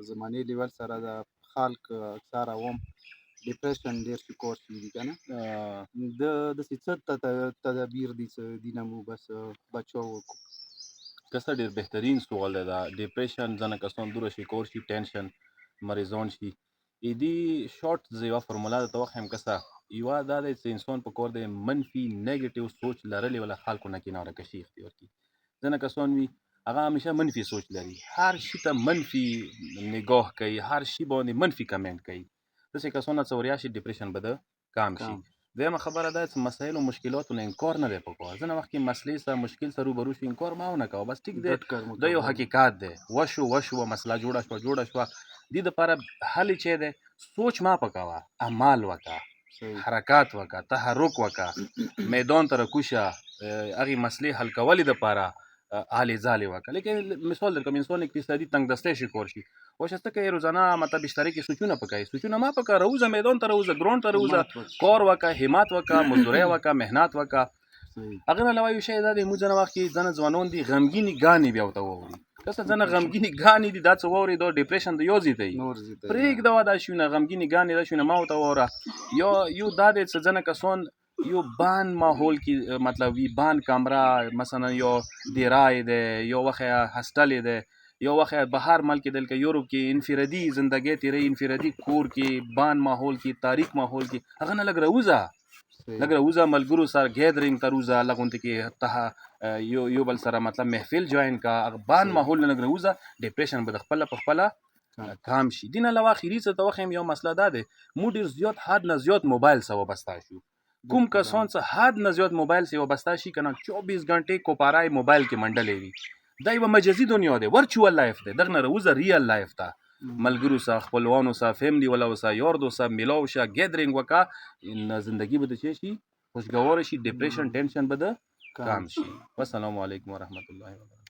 زمانې لیول سره د خلک اکثر عوام ډیپریشن ډېر شکار شوي دي که نه. د داسې څه تدابیر دي چې دي نه مو بس بچاو وکړو؟ کسا ډیر بهترین سوال دی دا. ډیپریشن ځنه کسان دوره شکار شي، ټینشن مریضان شي. ایدی شارټ زه یوه فرموله درته وښیم کسا. یوه دا دی چې انسان په کار دی منفي نیګیټیو سوچ لرلې ولا خلکو نه کناره کشي اختیار کړي. ځنه کسان وي هغه همیشه منفي سوچ لري، هر شي ته منفي نگاه کوي، هر شي باندې منفي کمنټ کوي. داسې کسان څه وریا شي ډیپریشن به ده کم شي. دویمه خبره ده چې مسایل و مشکلاتو نه انکار نه دی پکار. ځینې وخت کې مسلې سره مشکل سره روبرو شو انکار ما ونه کوه، بس ټیک دی دا یو حقیقت دی، وشو مسله جوړه شوه دې دپاره حل چې دی سوچ ما پکوه، عمل وکړه، حرکات وکړه، تحرک وکړه، میدان ته راکوشه، هغې مسلې حل کولې دپاره حالې ځالې وکړه. لیکن مثال در کوم انسان اقتصادي تنگ دستی شکار شي واشسته که روزانه مطلب بیشتری که سوچونه پکوي، سوچونه ما پکوه، روزه میدان ته روزه، ګراوند ته روزه، کار وکړه، همت وکړه، مزدوري وکړه، محنت وکړه. هغې نه علاوه یو شی دا دی موږ ځینې وخت کې ځینې ځوانان دي غمګینې ګانې بیا ورته واوري. کسه ځینې غمګینې ګانې دي دا څه واوري دا ډیپریشن د یو زیاتوي. پرېږده دا شونه غمګینې ګانې دا شونه ما ورته واوره. یو دا دی چې ځینې کسان یو بند ماحول کې مطلب وي، بند کمره مثلا یا دیرای دی، یا وخت هسټل دی، یا وخت بهر ملک دل که یورپ کې انفرادي زندگی تیری، انفرادي کور کې، بند ماحول کې، تاریک ماحول کې، هغه نه لږ راوځه ملګرو سره ګیدرینګ ته روزه، لږ غونته کې ته یو بل سره مطلب محفل جوین کا، هغه بند ماحول نه لږ راوځه، ډیپریشن به د خپله په خپله کم شي. دې نه علاوه اخري څه ته وښیم یو مسله دا دی موږ ډېر زیات حد نه زیات موبایل سره وابسته شو. کوم کسان څه حد نه زیات موبایل سره وابسته شي که نه 24 غنټې کوپارای موبایل کې منډلې وي، دا یوه مجازي دنیا دی، ورچوال لایف دی، دغه نه راوځه ریل لایف ته، ملګرو سره، خپلوانو سره، فیملی والاو سره، یار دوست سره میلاو شه، ګیدرینګ وکړه، زندگی به د څه شي خوشګواره شي، ډیپریشن ټینشن به د کم شي. والسلام علیکم ورحمت الله وبرکاته.